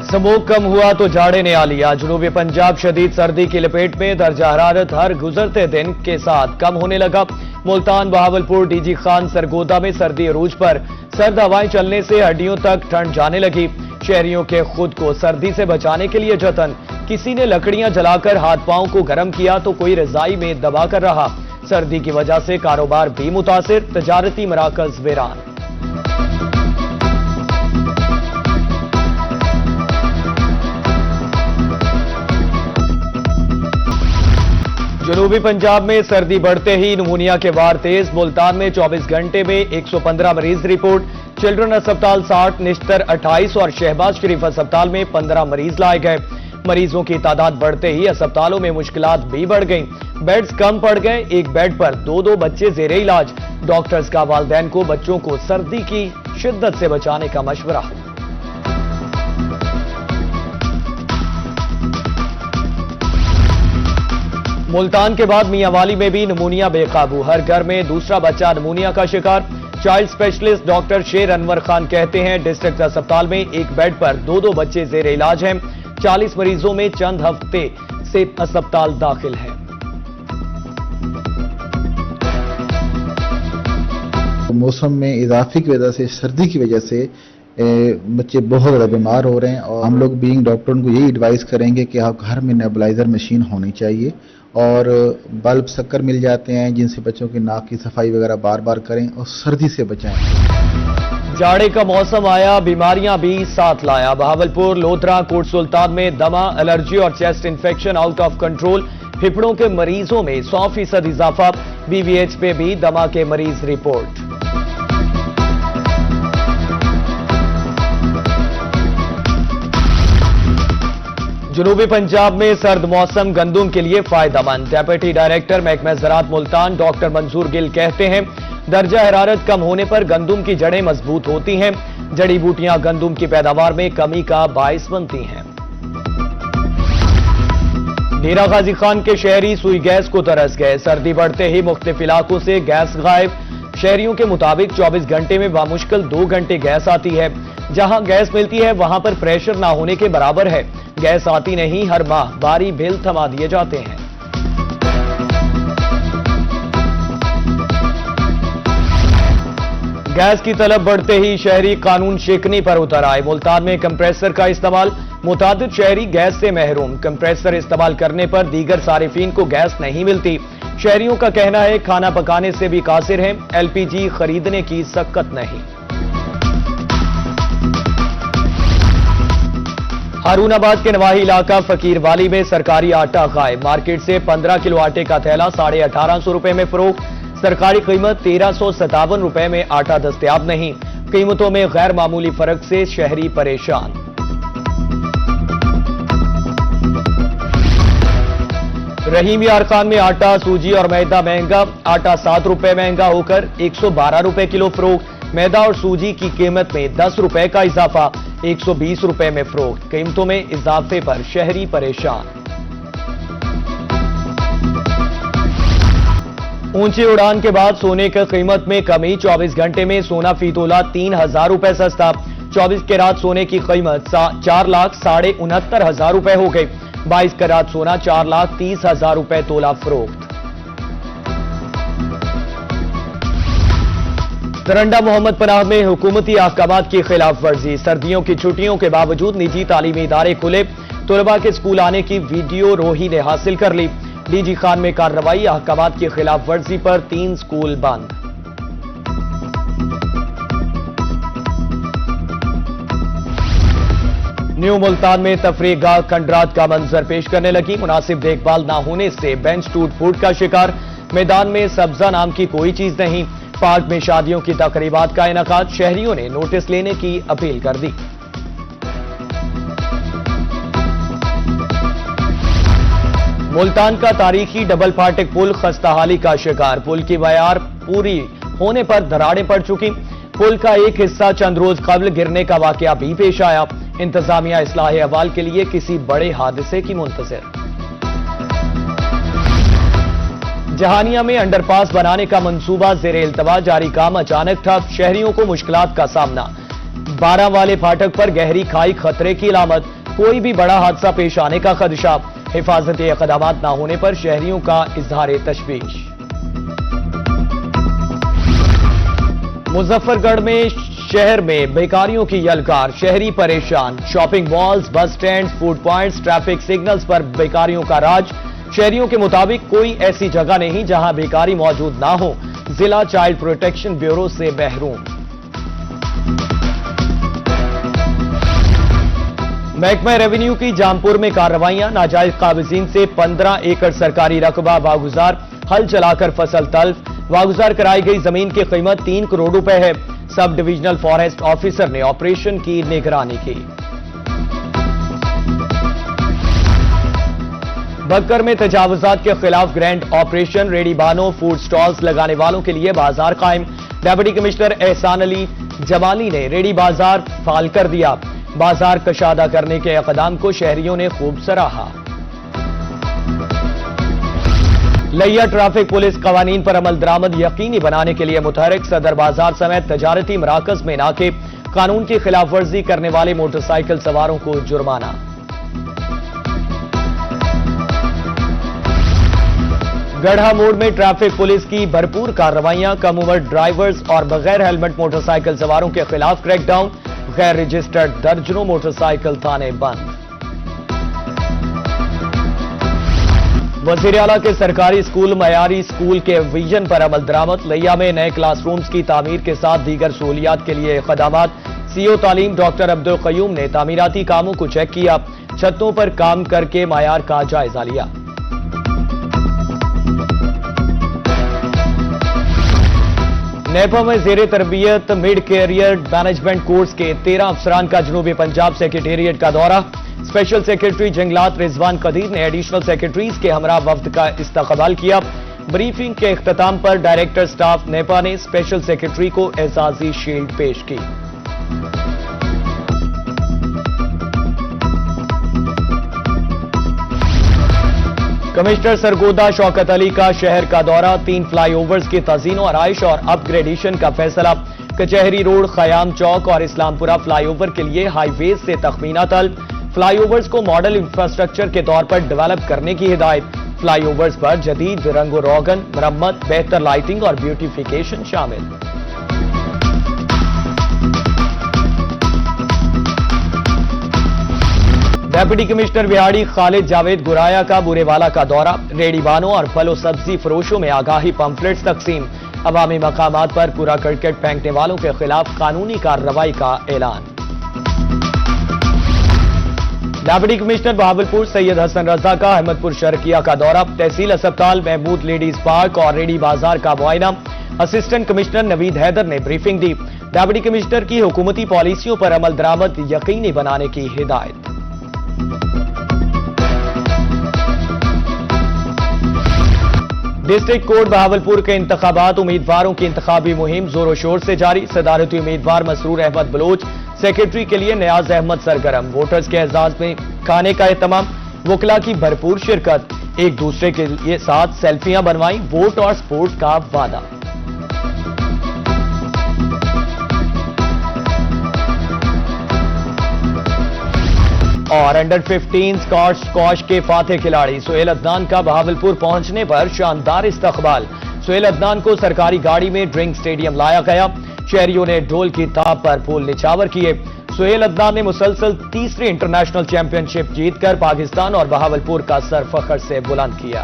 Smoke कम हुआ तो जाड़े ने आ लिया। जनूबी पंजाब शदीद सर्दी की लपेट में, दर्जा हरारत हर गुजरते दिन के साथ कम होने लगा। मुल्तान, बहावलपुर, डीजी खान, सरगोदा में सर्दी अरूज पर, सर्द हवाएं चलने से हड्डियों तक ठंड जाने लगी। शहरियों के खुद को सर्दी से बचाने के लिए जतन, किसी ने लकड़ियां जलाकर हाथ पांव को गर्म किया तो कोई रजाई में दबा कर रहा। सर्दी की वजह से कारोबार भी मुतासिर, तजारती मराकज वीरान। जनूबी पंजाब में सर्दी बढ़ते ही नमूनिया के वार तेज। मुल्तान में 24 घंटे में 115 मरीज रिपोर्ट। चिल्ड्रन अस्पताल 60, निश्तर 28 और शहबाज शरीफ अस्पताल में 15 मरीज लाए गए। मरीजों की तादाद बढ़ते ही अस्पतालों में मुश्किलात भी बढ़ गईं। बेड्स कम पड़ गए, एक बेड पर 2-2 बच्चे जेरे इलाज। डॉक्टर्स का वालिदैन को बच्चों को सर्दी की शिद्दत से बचाने का मशवरा। मुल्तान के बाद मियांवाली में भी नमूनिया बेकाबू, हर घर में दूसरा बच्चा नमूनिया का शिकार। चाइल्ड स्पेशलिस्ट डॉक्टर शेर अनवर खान कहते हैं, डिस्ट्रिक्ट अस्पताल में एक बेड पर 2-2 बच्चे जेर इलाज हैं। 40 मरीजों में चंद हफ्ते से अस्पताल दाखिल हैं। मौसम में इजाफे की वजह से, सर्दी की वजह से बच्चे बहुत ज़्यादा बीमार हो रहे हैं और हम लोग बीइंग डॉक्टरों को यही एडवाइस करेंगे कि आप घर में नेबुलाइजर मशीन होनी चाहिए और बल्ब शक्कर मिल जाते हैं जिनसे बच्चों की नाक की सफाई वगैरह बार बार करें और सर्दी से बचाएं। जाड़े का मौसम आया, बीमारियां भी साथ लाया। बहावलपुर, लोधरा, कोट सुल्तान में दमा, एलर्जी और chest infection out of control. फेफड़ों के मरीजों में 100% इजाफा। बीवीएच पे भी दमा के मरीज रिपोर्ट। जनूबी पंजाब में सर्द मौसम गंदुम के लिए फायदेमंद। डेप्यूटी डायरेक्टर महकमा ज़राअत मुल्तान डॉक्टर मंसूर गिल कहते हैं, दर्जा हरारत कम होने पर गंदुम की जड़ें मजबूत होती हैं। जड़ी बूटियां गंदुम की पैदावार में कमी का बाइस बनती हैं। डेरा गाजी खान के शहरी सुई गैस को तरस गए। सर्दी बढ़ते ही मुख्तलिफ इलाकों से गैस गायब। शहरियों के मुताबिक 24 घंटे में बामुश्किल 2 घंटे गैस आती है। जहां गैस मिलती है वहां पर प्रेशर ना होने के बराबर है। गैस आती नहीं, हर माह बारी बिल थमा दिए जाते हैं। गैस की तलब बढ़ते ही शहरी कानून शिकनी पर उतर आए। मुल्तान में कंप्रेसर का इस्तेमाल, मुतादिद शहरी गैस से महरूम। कंप्रेसर इस्तेमाल करने पर दीगर सारिफीन को गैस नहीं मिलती। शहरियों का कहना है, खाना पकाने से भी कासिर हैं, एलपीजी खरीदने की सक्कत नहीं। हारूनाबाद के नवाही इलाका फकीरवाली में सरकारी आटा गायब। मार्केट से 15 किलो आटे का थैला 1850 रुपए में फरोख्त। सरकारी कीमत 1357 रुपए में आटा दस्तयाब नहीं। कीमतों में गैर मामूली फर्क से शहरी परेशान। रहीम यार खान में आटा, सूजी और मैदा महंगा। आटा 7 रुपए महंगा होकर 112 रुपए किलो फरोख्त। मैदा और सूजी की कीमत में 10 रुपए का इजाफा, 120 रुपए में फरोख्त। कीमतों में इजाफे पर शहरी परेशान। ऊंची उड़ान के बाद सोने की कीमत में कमी। 24 घंटे में सोना फी तोला 3000 रुपए सस्ता। 24 कैरात सोने की कीमत 4,69,500 रुपए हो गई। 22 कैरात सोना 4,30,000 रुपए तोला फरोख्त। तरंडा मोहम्मद पनाह में हुकूमती अहकामात की खिलाफ वर्जी। सर्दियों की छुट्टियों के बावजूद निजी तालीमी इदारे खुले। तुलबा के स्कूल आने की वीडियो रोही ने हासिल कर ली। डीजी खान में कार्रवाई, अहकामात की खिलाफ वर्जी पर 3 स्कूल बंद। न्यू मुल्तान में तफरीह गाह खंडरात का मंजर पेश करने लगी। मुनासिब देखभाल न होने से बेंच टूट फूट का शिकार। मैदान में सब्जा नाम की कोई चीज नहीं। पार्क में शादियों की तकरीबात का इनेकाद। शहरियों ने नोटिस लेने की अपील कर दी। मुल्तान का तारीखी डबल फाटक पुल खस्ताहाली का शिकार। पुल की बयार पूरी होने पर दरारें पड़ चुकी। पुल का एक हिस्सा चंद रोज कबल गिरने का वाकया भी पेश आया। इंतजामिया इस्लाह अहवाल के लिए किसी बड़े हादसे की मुंतजिर। जहानिया में अंडरपास बनाने का मंसूबा जेर इल्तवा, जारी काम अचानक ठप। शहरियों को मुश्किलात का सामना। 12 वाले फाटक पर गहरी खाई खतरे की अलामत, कोई भी बड़ा हादसा पेश आने का खदशा। हिफाजती इक़दामात न होने पर शहरियों का इजहार तशवीश। मुजफ्फरगढ़ में शहर में बेकारियों की यलगार, शहरी परेशान। Shopping malls, bus stand, food points, traffic signals पर बेकारियों का राज। शहरियों के मुताबिक कोई ऐसी जगह नहीं जहां बेकारी मौजूद ना हो। जिला चाइल्ड प्रोटेक्शन ब्यूरो से महरूम। महकमा रेवेन्यू की जामपुर में कार्रवाइयां, नाजायज काबिजीन से 15 एकड़ सरकारी रकबा वागुजार, हल चलाकर फसल तल्फ। वागुजार कराई गई जमीन की कीमत 3 करोड़ रुपए है। सब डिविजनल फॉरेस्ट ऑफिसर ने ऑपरेशन की निगरानी की। बक्कर में तजावुजात के खिलाफ grand operation, ready Bano food stalls लगाने वालों के लिए बाजार कायम। डिप्टी कमिश्नर एहसान अली जमाली ने रेडी बाजार फाल कर दिया। बाजार कशादा करने के इक़दाम को शहरियों ने खूब सराहा। लिया ट्रैफिक पुलिस कवानीन पर अमल दरामद यकीनी बनाने के लिए मुतहरिक। सदर बाजार समेत तजारती मराकज में नाके, कानून की खिलाफ वर्जी करने वाले मोटरसाइकिल सवारों को जुर्माना। गढ़ा मोड़ में ट्रैफिक पुलिस की भरपूर कार्रवाइयां, कम उम्र ड्राइवर्स और बगैर हेलमेट मोटरसाइकिल सवारों के खिलाफ क्रैकडाउन। गैर रजिस्टर्ड दर्जनों मोटरसाइकिल थाने बंद। वजीर आला के सरकारी स्कूल मयारी स्कूल के विजन पर अमल दरामद। लिया में नए क्लासरूम्स की तामीर के साथ दीगर सहूलियात के लिए इक़दामात। सीओ तालीम डॉक्टर अब्दुल क़य्यूम ने तामीराती कामों को चेक किया, छतों पर काम करके मायार का जायजा लिया। नेपा में जेर तरबियत मिड कैरियर मैनेजमेंट कोर्स के 13 अफसरान का जनूबी पंजाब सेक्रेटेरिएट का दौरा। स्पेशल सेक्रेटरी जंगलात रिजवान कदीर ने एडिशनल सेक्रेटरीज के हमरा वफ्द का इस्तकबाल किया। ब्रीफिंग के इख्तिताम पर डायरेक्टर स्टाफ नेपा ने स्पेशल सेक्रेटरी को एजाजी शील्ड पेश की। कमिश्नर सरगोदा शौकत अली का शहर का दौरा। 3 फ्लाईओवर्स की तज़ीनो आराइश और अपग्रेडेशन का फैसला। कचहरी रोड, खयाम चौक और इस्लामपुरा फ्लाईओवर के लिए हाईवेज से तखमीना तलब। फ्लाईओवर्स को मॉडल इंफ्रास्ट्रक्चर के तौर पर डेवलप करने की हिदायत। फ्लाईओवर्स पर जदीद रंगो रोगन, मरम्मत, बेहतर लाइटिंग और ब्यूटिफिकेशन शामिल। डिप्टी कमिश्नर बिहाड़ी खालिद जावेद गुराया का बुरेवाला का दौरा। रेडी बानों और फलो सब्जी फरोशों में आगाही पंफलेट्स तकसीम। अवामी मकामात पर कूड़ा करकट फेंकने वालों के खिलाफ कानूनी कार्रवाई का ऐलान। डिप्टी कमिश्नर बहावलपुर सैयद हसन रजा का अहमदपुर शर्किया का दौरा। तहसील अस्पताल, महमूद लेडीज पार्क और रेडी बाजार का मुआयना। असिस्टेंट कमिश्नर नवीद हैदर ने ब्रीफिंग दी। डिप्टी कमिश्नर की हुकूमती पॉलिसियों पर अमल दरामद यकीनी बनाने की हिदायत। डिस्ट्रिक्ट कोर्ट बहावलपुर के इंतखाबात, उम्मीदवारों की इंतखाबी मुहिम जोरों शोर से जारी। सदारती उम्मीदवार मसरूर अहमद बलोच, सेक्रेटरी के लिए नियाज अहमद सरगर्म। वोटर्स के एजाज में खाने का एहतमाम, वकला की भरपूर शिरकत। एक दूसरे के साथ सेल्फियां बनवाई, वोट और स्पोर्ट्स का वादा। और अंडर 15 स्कॉश के फातेह खिलाड़ी सुहेल अदनान का बहावलपुर पहुंचने पर शानदार इस्तकबाल। सुहेल अदनान को सरकारी गाड़ी में ड्रिंक स्टेडियम लाया गया। शहरियों ने ढोल की थाप पर फूल निछावर किए। सुहेल अदनान ने मुसलसल तीसरी इंटरनेशनल चैंपियनशिप जीतकर पाकिस्तान और बहावलपुर का सर फख्र से बुलंद किया।